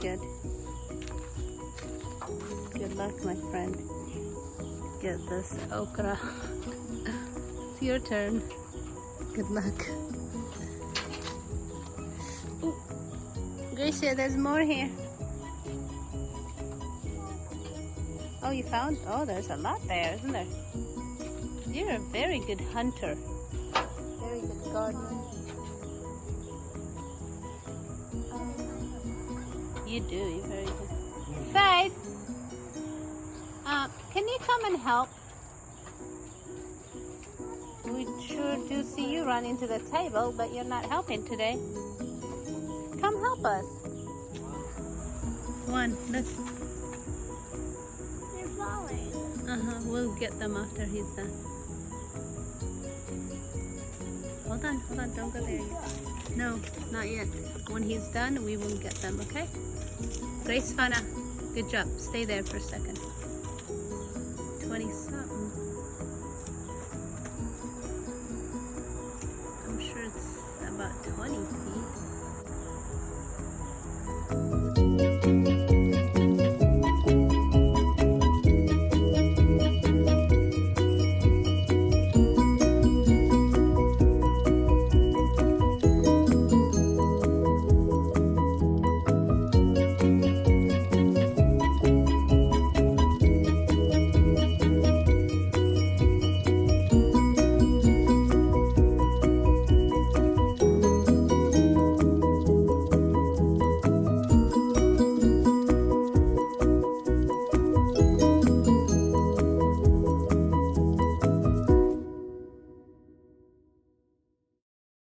good. Good luck, my friend. Get this okra. It's your turn. Good luck. Ooh. Gracia, there's more here. Oh, you found? Oh, there's a lot there, isn't there? You're a very good hunter. Very good gardener. You do, you're very good. Faith, can you come and help? We sure do see you run into the table, but you're not helping today. Come help us. Come on, look. They're falling. We'll get them after he's done. Hold on, don't go there yet. No, not yet. When he's done, we will get them, okay? Grace Fana, good job. Stay there for a second. 20-something. I'm sure it's about 20 feet.